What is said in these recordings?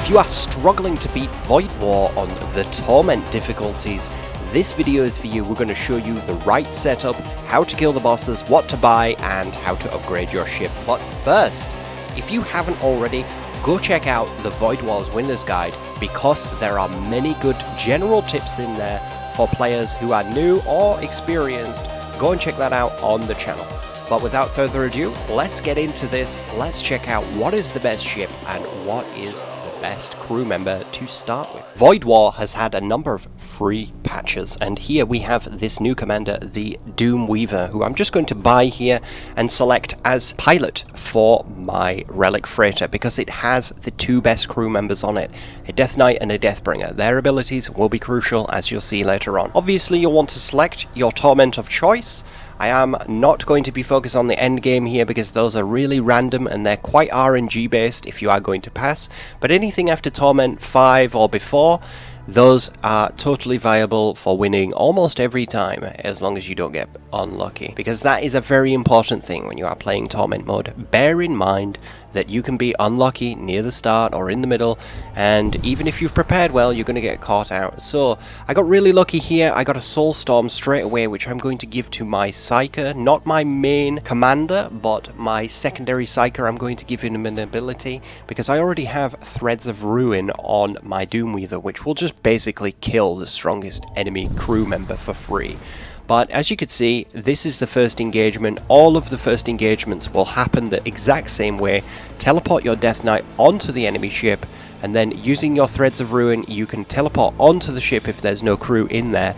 If you are struggling to beat Void War on the Torment difficulties, this video is for you. We're going to show you the right setup, how to kill the bosses, what to buy, and how to upgrade your ship. But first, if you haven't already, go check out the Void War's Winner's Guide, because there are many good general tips in there for players who are new or experienced. Go and check that out on the channel. But without further ado, let's get into this. Let's check out what is the best ship and what is the best crew member to start with. Void War has had a number of free patches, and here we have this new commander, the Doom Weaver, who I'm just going to buy here and select as pilot for my relic freighter, because it has the two best crew members on it, a Death Knight and a Deathbringer. Their abilities will be crucial, as you'll see later on. Obviously, you'll want to select your Torment of choice. I am not going to be focused on the end game here, because those are really random and they're quite RNG based if you are going to pass, but anything after Torment 5 or before, those are totally viable for winning almost every time, as long as you don't get unlucky, because that is a very important thing when you are playing Torment mode. Bear in mind that you can be unlucky near the start or in the middle, and even if you've prepared well, you're going to get caught out. So I got really lucky here. I got a Soulstorm straight away, which I'm going to give to my Psyker, not my main commander, but my secondary Psyker. I'm going to give him an ability, because I already have Threads of Ruin on my Doomweaver, which will just basically kill the strongest enemy crew member for free. But as you can see, this is the first engagement. All of the first engagements will happen the exact same way. Teleport your Death Knight onto the enemy ship, and then using your Threads of Ruin, you can teleport onto the ship if there's no crew in there.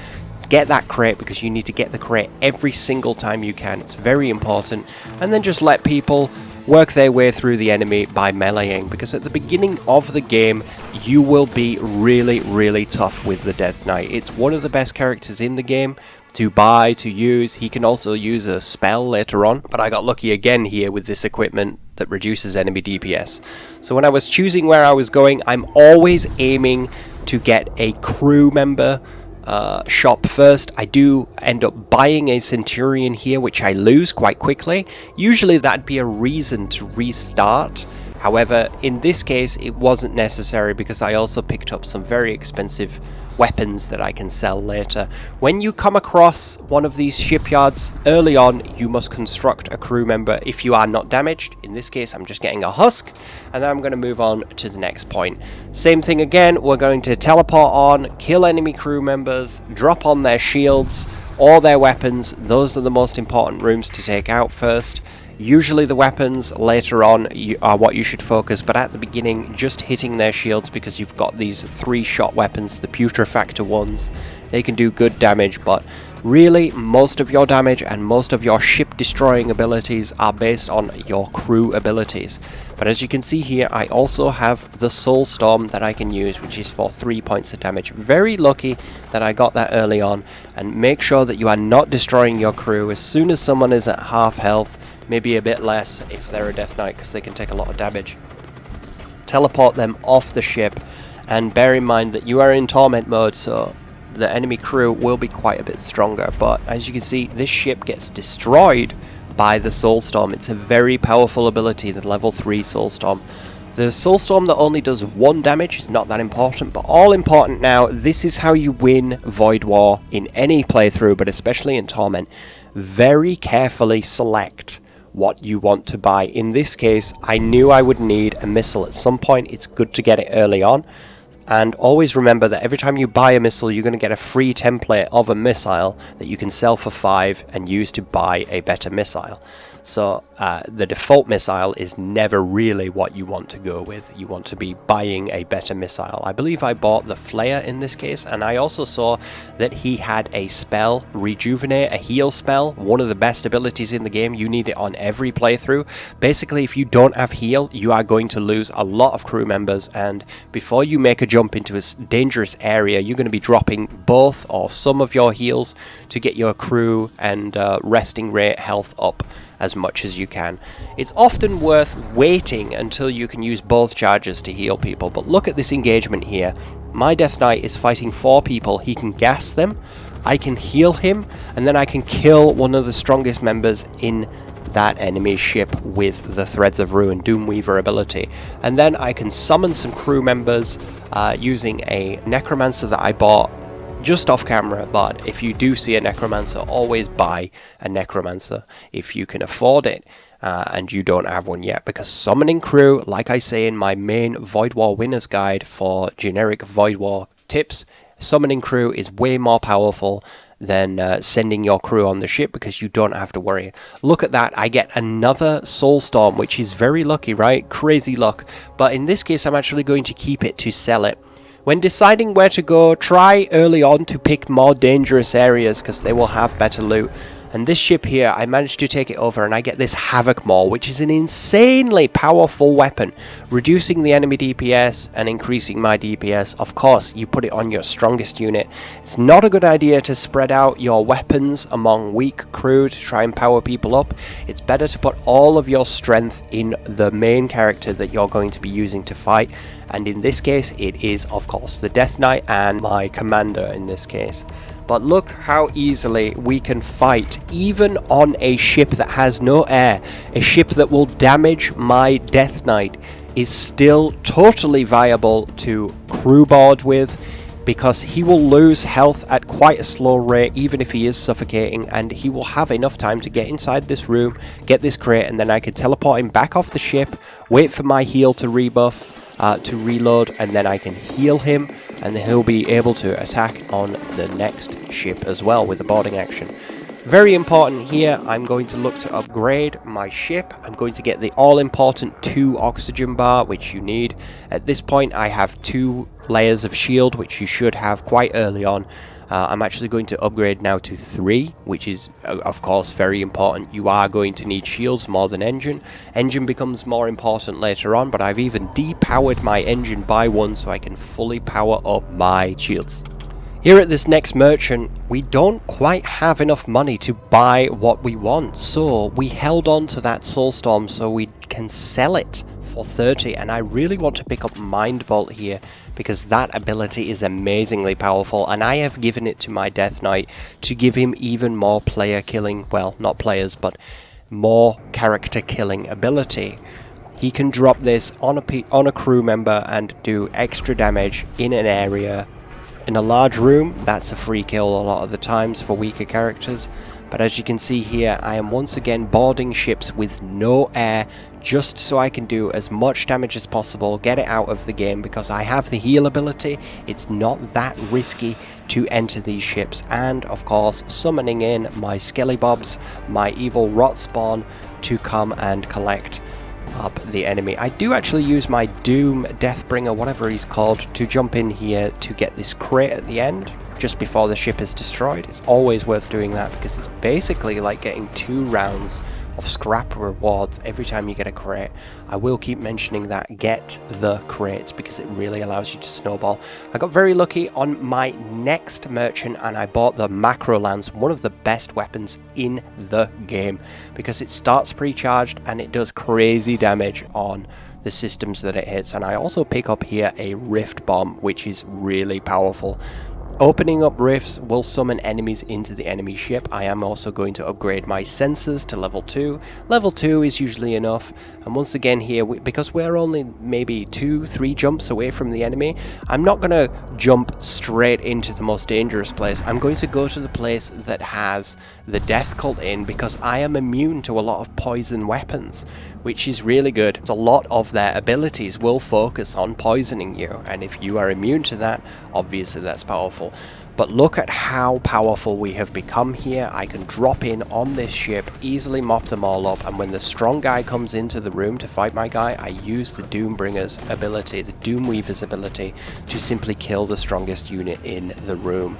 Get that crate, because you need to get the crate every single time you can. It's very important. And then just let people work their way through the enemy by meleeing, because at the beginning of the game you will be really tough with the Death Knight. It's one of the best characters in the game to buy, to use. He can also use a spell later on, but I got lucky again here with this equipment that reduces enemy DPS. So when I was choosing where I was going, I'm always aiming to get a crew member shop first. I do end up buying a Centurion here, which I lose quite quickly. Usually that'd be a reason to restart. However, in this case it wasn't necessary, because I also picked up some very expensive weapons that I can sell later. When you come across one of these shipyards early on, you must construct a crew member if you are not damaged. In this case, I'm just getting a husk, and then I'm going to move on to the next point. Same thing again, we're going to teleport on, kill enemy crew members, drop on their shields or their weapons. Those are the most important rooms to take out first. Usually the weapons later on are what you should focus, but at the beginning, just hitting their shields, because you've got these 3-shot weapons, the Putrefactor ones. They can do good damage, but really most of your damage and most of your ship destroying abilities are based on your crew abilities. But as you can see here, I also have the Soulstorm that I can use, which is for 3 points of damage. Very lucky that I got that early on. And make sure that you are not destroying your crew as soon as someone is at half health. Maybe a bit less if they're a Death Knight, because they can take a lot of damage. Teleport them off the ship, and bear in mind that you are in Torment mode, so the enemy crew will be quite a bit stronger. But as you can see, this ship gets destroyed by the Soulstorm. It's a very powerful ability, the level 3 Soulstorm. The Soulstorm that only does 1 damage is not that important, but all important now, this is how you win Void War in any playthrough, but especially in Torment. Very carefully select what you want to buy. In this case, I knew I would need a missile at some point. It's good to get it early on, and always remember that every time you buy a missile, you're going to get a free template of a missile that you can sell for 5 and use to buy a better missile. So the default missile is never really what you want to go with. You want to be buying a better missile. I believe I bought the Flare in this case, and I also saw that he had a spell, Rejuvenate, a heal spell, one of the best abilities in the game. You need it on every playthrough. Basically, if you don't have heal, you are going to lose a lot of crew members, and before you make a jump into a dangerous area, you're going to be dropping both or some of your heals to get your crew and resting rate health up as much as you can. It's often worth waiting until you can use both charges to heal people, but look at this engagement here. My Death Knight is fighting 4 people. He can gas them, I can heal him, and then I can kill one of the strongest members in that enemy's ship with the Threads of Ruin Doomweaver ability. And then I can summon some crew members using a necromancer that I bought just off camera. But if you do see a necromancer, always buy a necromancer if you can afford it. And you don't have one yet, because summoning crew, like I say in my main Void War Winners Guide for generic Void War tips, summoning crew is way more powerful than sending your crew on the ship, because you don't have to worry. Look at that, I get another Soulstorm, which is very lucky, right? Crazy luck. But in this case, I'm actually going to keep it to sell it. When deciding where to go, try early on to pick more dangerous areas, because they will have better loot. And this ship here, I managed to take it over and I get this Havoc Maw, which is an insanely powerful weapon, reducing the enemy DPS and increasing my DPS. Of course, you put it on your strongest unit. It's not a good idea to spread out your weapons among weak crew to try and power people up. It's better to put all of your strength in the main character that you're going to be using to fight. And in this case, it is, of course, the Death Knight and my commander in this case. But look how easily we can fight, even on a ship that has no air. A ship that will damage my Death Knight is still totally viable to crew board with, because he will lose health at quite a slow rate, even if he is suffocating, and he will have enough time to get inside this room, get this crate, and then I can teleport him back off the ship, wait for my heal to rebuff, to reload, and then I can heal him, and then he'll be able to attack on the next ship as well with the boarding action. Very important here, I'm going to look to upgrade my ship. I'm going to get the all-important 2 oxygen bar, which you need. At this point, I have 2 layers of shield, which you should have quite early on. I'm actually going to upgrade now to 3, which is, of course, very important. You are going to need shields more than engine. Engine becomes more important later on, but I've even depowered my engine by 1 so I can fully power up my shields. Here at this next merchant, we don't quite have enough money to buy what we want, so we held on to that Soulstorm so we can sell it for 30, and I really want to pick up Mind Bolt here because that ability is amazingly powerful, and I have given it to my Death Knight to give him even more player killing, well, not players, but more character killing ability. He can drop this on a crew member and do extra damage in an area. In a large room, that's a free kill a lot of the times for weaker characters. But as you can see here, I am once again boarding ships with no air, just so I can do as much damage as possible, get it out of the game, because I have the heal ability. It's not that risky to enter these ships, and of course summoning in my Skellybobs, my evil rot spawn, to come and collect up the enemy. I do actually use my Doom Deathbringer, whatever he's called, to jump in here to get this crate at the end, just before the ship is destroyed. It's always worth doing that because it's basically like getting 2 rounds of scrap rewards every time you get a crate. I will keep mentioning that, get the crates, because it really allows you to snowball. I got very lucky on my next merchant and I bought the Macro Lance, one of the best weapons in the game, because it starts pre-charged and it does crazy damage on the systems that it hits. And I also pick up here a Rift Bomb, which is really powerful. Opening up rifts will summon enemies into the enemy ship. I am also going to upgrade my sensors to level 2. Level 2 is usually enough. And once again here, because we're only maybe 2-3 jumps away from the enemy, I'm not going to jump straight into the most dangerous place. I'm going to go to the place that has the Death Cult in, because I am immune to a lot of poison weapons, which is really good. A lot of their abilities will focus on poisoning you, and if you are immune to that, obviously that's powerful. But look at how powerful we have become here. I can drop in on this ship, easily mop them all up, and when the strong guy comes into the room to fight my guy, I use the Doombringer's ability, the Doomweaver's ability, to simply kill the strongest unit in the room.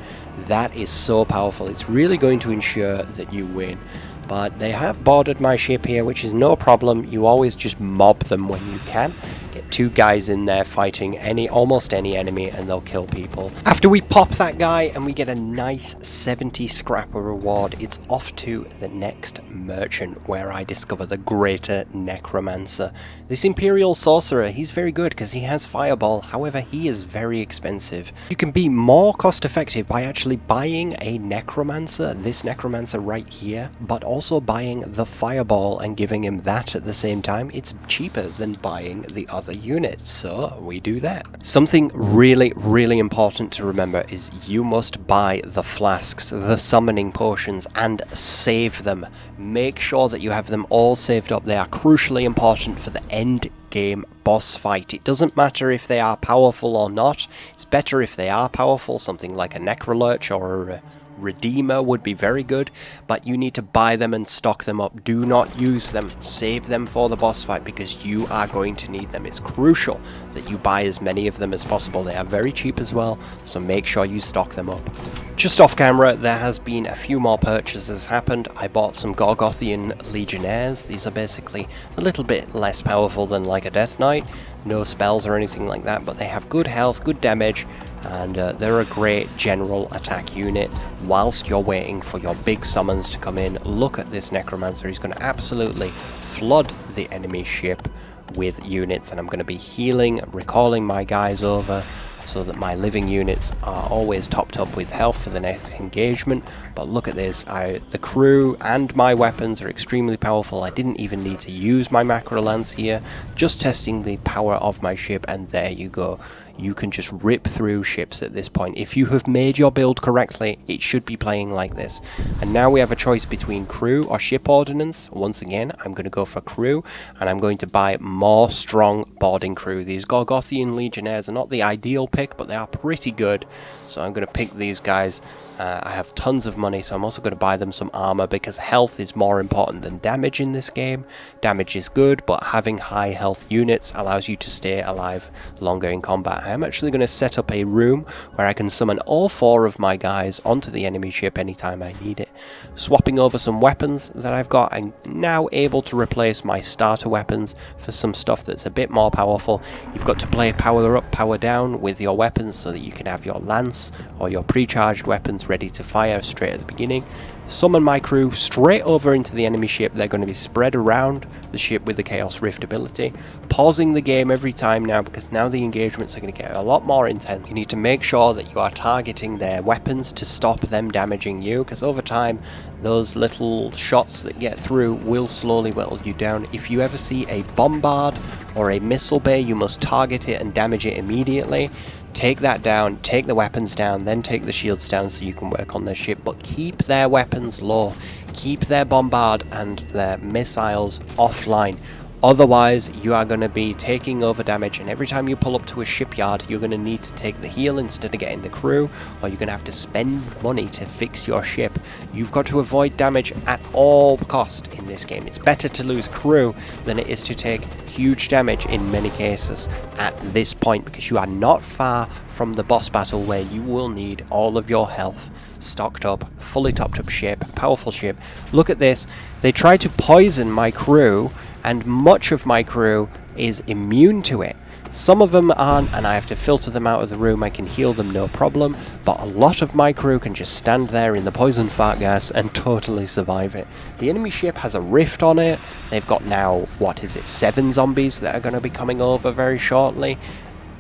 That is so powerful. It's really going to ensure that you win. But they have boarded my ship here, which is no problem. You always just mob them when you can. Get 2 guys in there fighting almost any enemy, and they'll kill people. After we pop that guy and we get a nice 70 scrapper reward, it's off to the next merchant, where I discover the Greater Necromancer. This Imperial Sorcerer, he's very good because he has Fireball. However, he is very expensive. You can be more cost effective by actually buying a Necromancer, this Necromancer right here, but also buying the fireball and giving him that at the same time. It's cheaper than buying the other units, so we do that. Something really important to remember is you must buy the flasks, the summoning potions, and save them. Make sure that you have them all saved up. They are crucially important for the end game boss fight. It doesn't matter if they are powerful or not. It's better if they are powerful. Something like a Necrolurch or a Redeemer would be very good, but you need to buy them and stock them up. Do not use them. Save them for the boss fight because you are going to need them. It's crucial that you buy as many of them as possible. They are very cheap as well, so make sure you stock them up. Just off camera, there has been a few more purchases happened. I bought some Gorgothian Legionnaires. These are basically a little bit less powerful than like a Death Knight. No spells or anything like that, but they have good health, good damage, and they're a great general attack unit. Whilst you're waiting for your big summons to come in, look at this Necromancer. He's going to absolutely flood the enemy ship with units, and I'm going to be healing, recalling my guys over so that my living units are always topped up with health for the next engagement. But look at this, the crew and my weapons are extremely powerful. I didn't even need to use my macro lance here, just testing the power of my ship, and there you go. You can just rip through ships at this point. If you have made your build correctly, it should be playing like this. And now we have a choice between crew or ship ordnance. Once again, I'm going to go for crew, and I'm going to buy more strong boarding crew. These Gorgothian Legionnaires are not the ideal pick, but they are pretty good. So I'm going to pick these guys. I have tons of money, so I'm also going to buy them some armor because health is more important than damage in this game. Damage is good, but having high health units allows you to stay alive longer in combat. I am actually going to set up a room where I can summon all 4 of my guys onto the enemy ship anytime I need it. Swapping over some weapons that I've got, I'm now able to replace my starter weapons for some stuff that's a bit more powerful. You've got to play power up, power down with your weapons so that you can have your lance or your pre-charged weapons ready to fire straight at the beginning. Summon my crew straight over into the enemy ship. They're going to be spread around the ship with the Chaos Rift ability. Pausing the game every time now because now the engagements are going to get a lot more intense. You need to make sure that you are targeting their weapons to stop them damaging you, because over time those little shots that get through will slowly whittle you down. If you ever see a bombard or a missile bay, you must target it and damage it immediately. Take that down, take the weapons down, then take the shields down so you can work on their ship, but keep their weapons low. Keep their bombard and their missiles offline. Otherwise, you are going to be taking over damage, and every time you pull up to a shipyard, you're going to need to take the heal instead of getting the crew, or you're going to have to spend money to fix your ship. You've got to avoid damage at all cost in this game. It's better to lose crew than it is to take huge damage in many cases at this point, because you are not far from the boss battle where you will need all of your health stocked up, fully topped up ship, powerful ship. Look at this. They try to poison my crew, and much of my crew is immune to it. Some of them aren't, and I have to filter them out of the room. I can heal them no problem, but a lot of my crew can just stand there in the poison fart gas and totally survive it. The enemy ship has a rift on it. They've got now, 7 zombies that are going to be coming over very shortly.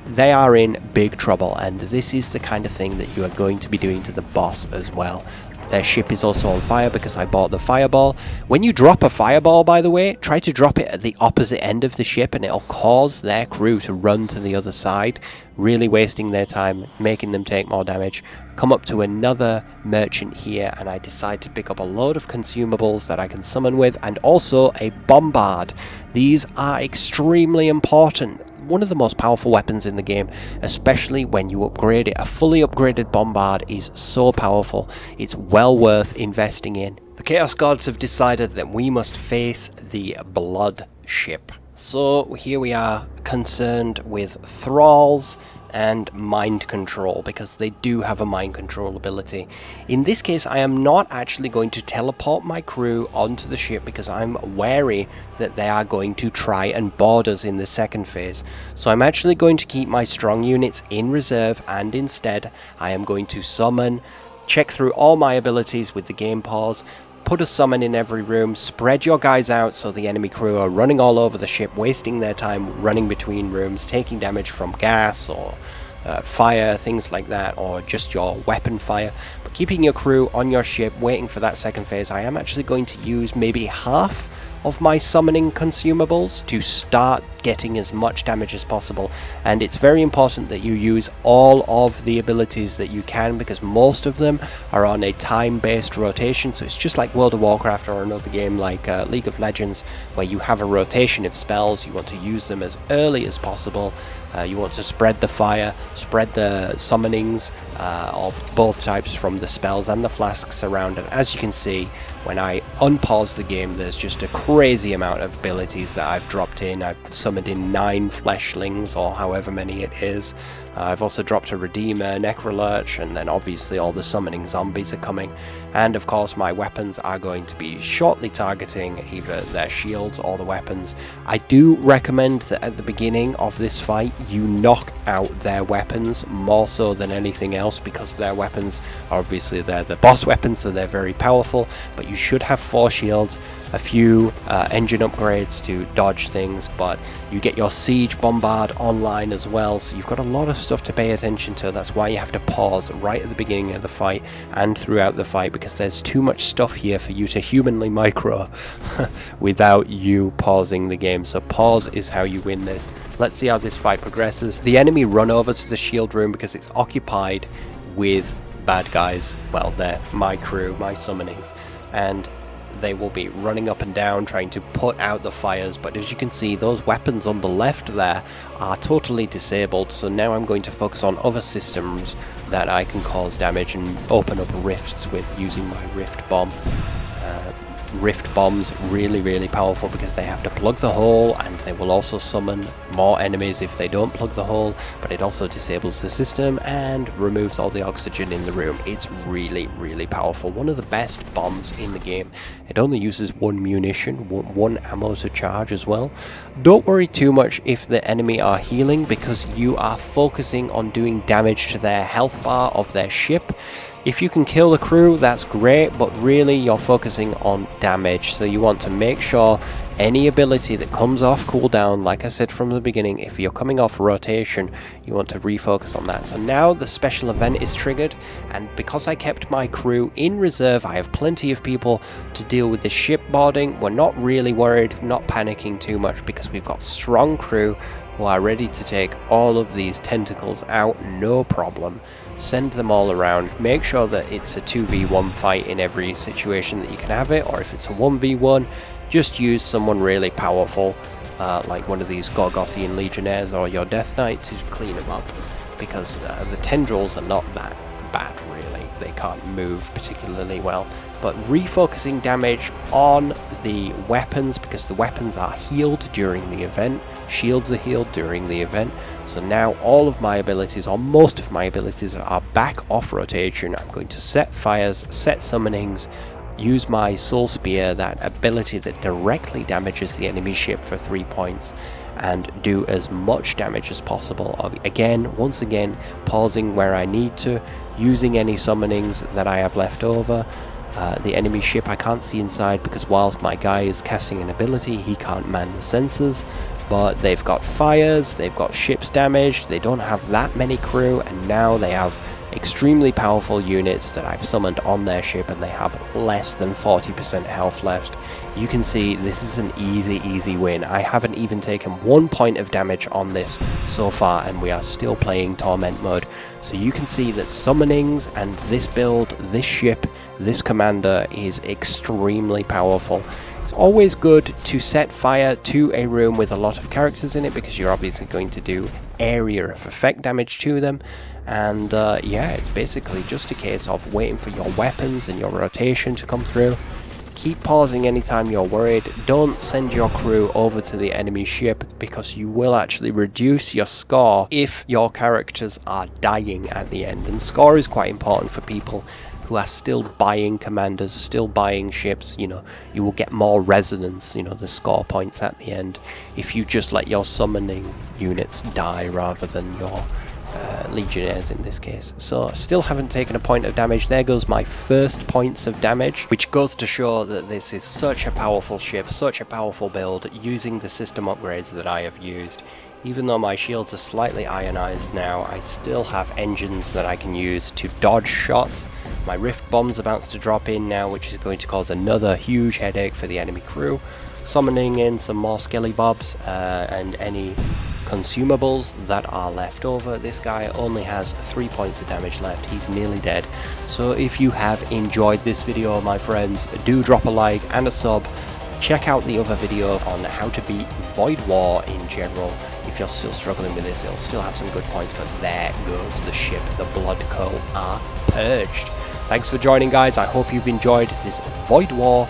They are in big trouble, and this is the kind of thing that you are going to be doing to the boss as well. Their ship is also on fire because I bought the fireball. When you drop a fireball, by the way, try to drop it at the opposite end of the ship and it'll cause their crew to run to the other side, really wasting their time, making them take more damage. Come up to another merchant here and I decide to pick up a load of consumables that I can summon with, and also a bombard. These are extremely important. One of the most powerful weapons in the game, especially when you upgrade it. A fully upgraded bombard is so powerful, it's well worth investing in. The Chaos Gods have decided that we must face the Blood Ship. So here we are, concerned with thralls and mind control, because they do have a mind control ability. In this case, I am not actually going to teleport my crew onto the ship because I'm wary that they are going to try and board us in the second phase. So I'm actually going to keep my strong units in reserve, and instead I am going to summon, check through all my abilities with the game pause, put a summon in every room, spread your guys out so the enemy crew are running all over the ship, wasting their time running between rooms, taking damage from gas or fire, things like that, or just your weapon fire. But keeping your crew on your ship, waiting for that second phase, I am actually going to use maybe half of my summoning consumables to start getting as much damage as possible. And it's very important that you use all of the abilities that you can, because most of them are on a time-based rotation. So it's just like World of Warcraft or another game like League of Legends, where you have a rotation of spells. You want to use them as early as possible. You want to spread the fire, spread the summonings of both types from the spells and the flasks around. And as you can see, when I unpause the game, there's just a crazy amount of abilities that I've dropped in. I've summoned in 9 fleshlings, or however many it is. I've also dropped a Redeemer, Necrolurch, and then obviously all the summoning zombies are coming. And of course my weapons are going to be shortly targeting either their shields or the weapons. I do recommend that at the beginning of this fight you knock out their weapons more so than anything else, because their weapons are obviously they're the boss weapons, so they're very powerful. But you should have 4 shields, a few engine upgrades to dodge things, but you get your siege bombard online as well, so you've got a lot of stuff to pay attention to. That's why you have to pause right at the beginning of the fight and throughout the fight, because there's too much stuff here for you to humanly micro without you pausing the game. So pause is how you win this. Let's see how this fight progresses. The enemy run over to the shield room because it's occupied with bad guys. Well, they're my crew, my summonings, and they will be running up and down trying to put out the fires. But as you can see, those weapons on the left there are totally disabled, so now I'm going to focus on other systems that I can cause damage and open up rifts with using my rift bomb. Rift bombs really powerful because they have to plug the hole, and they will also summon more enemies if they don't plug the hole, but it also disables the system and removes all the oxygen in the room. It's really powerful. One of the best bombs in the game. It only uses 1 munition, one ammo to charge as well. Don't worry too much if the enemy are healing, because you are focusing on doing damage to their health bar of their ship. If you can kill the crew, that's great, but really you're focusing on damage. So you want to make sure any ability that comes off cooldown, like I said from the beginning, if you're coming off rotation, you want to refocus on that. So now the special event is triggered, and because I kept my crew in reserve, I have plenty of people to deal with the ship boarding. We're not really worried, not panicking too much, because we've got strong crew who are ready to take all of these tentacles out, no problem. Send them all around. Make sure that it's a 2v1 fight in every situation that you can have it, or if it's a 1v1, just use someone really powerful, like one of these Gorgothian Legionnaires or your Death Knight, to clean them up, because the tendrils are not that bad really. They can't move particularly well. But refocusing damage on the weapons, because the weapons are healed during the event, shields are healed during the event. So now all of my abilities, or most of my abilities, are back off rotation. I'm going to set fires, set summonings, use my Soul Spear, that ability that directly damages the enemy ship for 3 points, and do as much damage as possible. Once again, pausing where I need to, using any summonings that I have left over. The enemy ship I can't see inside, because whilst my guy is casting an ability, he can't man the sensors. But they've got fires, they've got ships damaged, they don't have that many crew, and now they have extremely powerful units that I've summoned on their ship, and they have less than 40% health left. You can see this is an easy win. I haven't even taken 1 point of damage on this so far, and we are still playing Torment Mode. So you can see that summonings and this build, this ship, this commander is extremely powerful. It's always good to set fire to a room with a lot of characters in it, because you're obviously going to do area of effect damage to them. And yeah, it's basically just a case of waiting for your weapons and your rotation to come through. Keep pausing anytime you're worried. Don't send your crew over to the enemy ship, because you will actually reduce your score if your characters are dying at the end. And score is quite important for people who are still buying commanders, still buying ships. You know, you will get more resonance, you know, the score points at the end, if you just let your summoning units die rather than your legionnaires in this case. So still haven't taken a point of damage. There goes my first points of damage, which goes to show that this is such a powerful ship, such a powerful build, using the system upgrades that I have used. Even though my shields are slightly ionized now, I still have engines that I can use to dodge shots. My rift bomb's about to drop in now, which is going to cause another huge headache for the enemy crew. Summoning in some more skelly bobs and any consumables that are left over. This guy only has 3 points of damage left. He's nearly dead. So if you have enjoyed this video, my friends, do drop a like and a sub. Check out the other video on how to beat Void War in general. If you're still struggling with this, it'll still have some good points, but there goes the ship. The Blood Cult are purged. Thanks for joining, guys. I hope you've enjoyed this Void War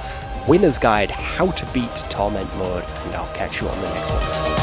Winner's Guide, how to beat Torment Mode, and I'll catch you on the next one.